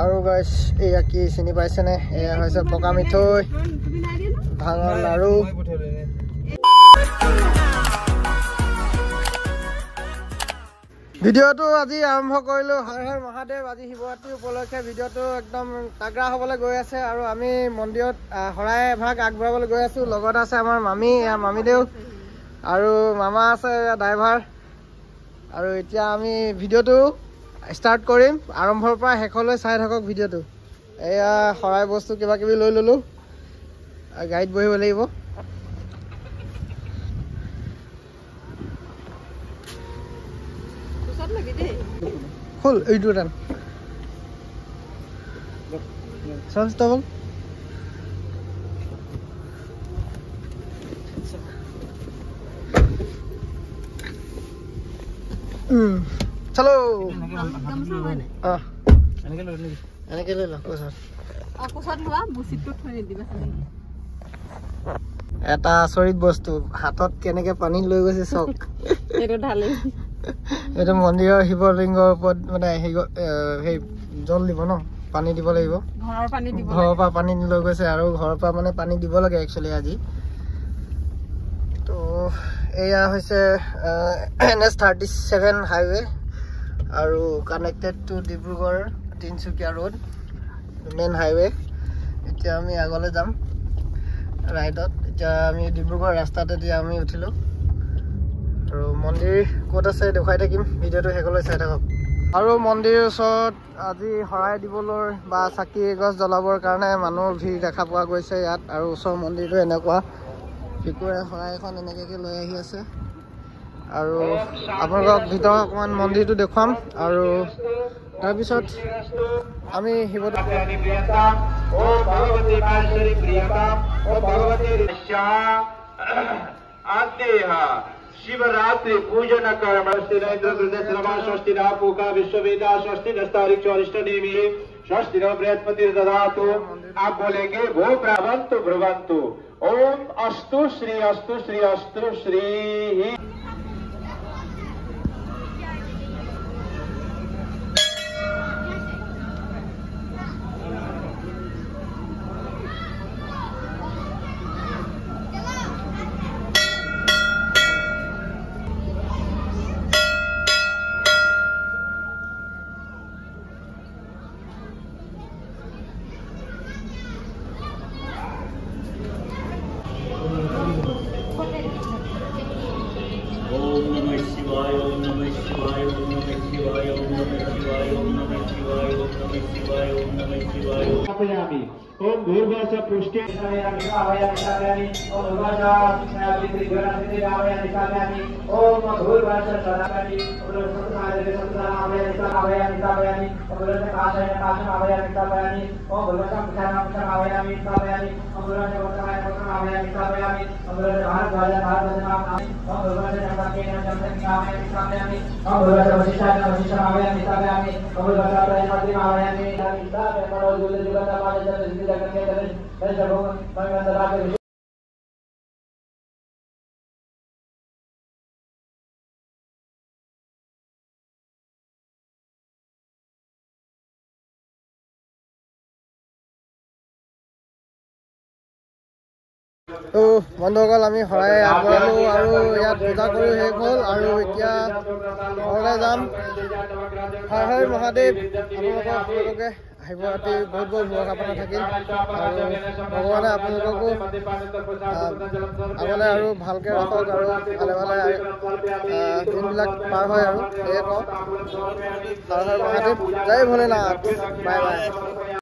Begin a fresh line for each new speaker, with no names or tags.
আৰু গাইছ এয়া কি চিনি পাইছেনে এয়া হৈছে পকা মিঠৈ ভাঙৰ লাৰু ভিডিঅ'টো আজি আৰম্ভ কৰিলো হৰ হৰ মহাদেৱ আজি শিৱৰাত্ৰি উপলক্ষে ভিডিঅ'টো একদম তাগৰা হ'বলৈ গৈ আছে আৰু আমি মন্দিৰত শৰাই এভাগ আগবঢ়াবলৈ গৈ আছো লগত আছে আমাৰ মামী এয়া মামীদেউ আৰু মামা আছে ড্ৰাইভাৰ আৰু এতিয়া আমি ভিডিঅ'টো ষ্টাৰ্ট কৰিম আৰম্ভৰ পৰা শেষলৈ চাই থাকক ভিডিঅ'টো এয়া শৰাই বস্তু কিবা কিবি লৈ ল'লো গাড়ীত বহিব লাগিব খুল এইটো টান চান্স ডাবল চলো এনেকে লৈ লওক এটা আচৰিত বস্তু হাতত কেনেকে পানী লৈ গৈছে চক এইটো মন্দিৰৰ শিৱলিংগৰ ওপৰত মানে সেই জল দিব ন পানী দিব লাগিব ঘৰৰ পৰা পানী লৈ গৈছে আৰু ঘৰৰ পৰা মানে পানী দিব লাগে একচুৱেলি আজি তো এয়া হৈছে NH37 হাইৱে আৰু connected to Dibrugarh Tinsukia road main highway এতিয়া আমি আগলৈ যাম ৰাইডত এতিয়া আমি ডিব্ৰুগড় ৰাস্তাতেদি আমি উঠিলোঁ আৰু মন্দিৰ ক'ত আছে দেখুৱাই থাকিম ভিডিঅ'টো শেষলৈ চাই থাকক আৰু মন্দিৰৰ ওচৰত আজি শৰাই দিবলৈ বা চাকি এগছ জ্বলাবৰ কাৰণে মানুহৰ ভিৰ দেখা পোৱা গৈছে ইয়াত আৰু ওচৰৰ মন্দিৰটো এনেকুৱা পিকুৰে শৰাই এখন এনেকৈ লৈ আহি আছে আৰু আপোনালোকক ভিতৰত অকণমান মন্দিৰটো দেখুৱাম আৰু তাৰপিছত আমি
शिवरात्रि पूजन कर्म स्वस्ति न पूका विश्ववेदा स्वस्ति नस्तारिक चौरिष्टनेमि स्वस्ति न बृहस्पति ददातु आप बोलेंगे वो भ्रवन्तु भ्रवन्तु ओम अस्तु श्री अस्तु श्री अस्तु श्री ओम भूर्भुवः पुष्टे ओम भूर्भुवः सदाकारि
তো বন্ধুসকল আমি শৰাই আগবঢ়ালোঁ আৰু ইয়াত পূজা কৰি শেষ হ'ল আৰু এতিয়া ঘৰলৈ যাম হৰ হৰ মহাদেৱ আপোনালোকে শিৱৰাত্ৰি বহুত বহুত শুভকামনা থাকিল আৰু ভগৱানে আপোনালোককো আগলৈ আৰু ভালকৈ ৰাখক আৰু ভালে ভালে দিনবিলাক পাৰ হয় আৰু সেয়ে কওঁ হৰ হৰ মহাদেৱ জয় ভোলেনাথ বাই বাই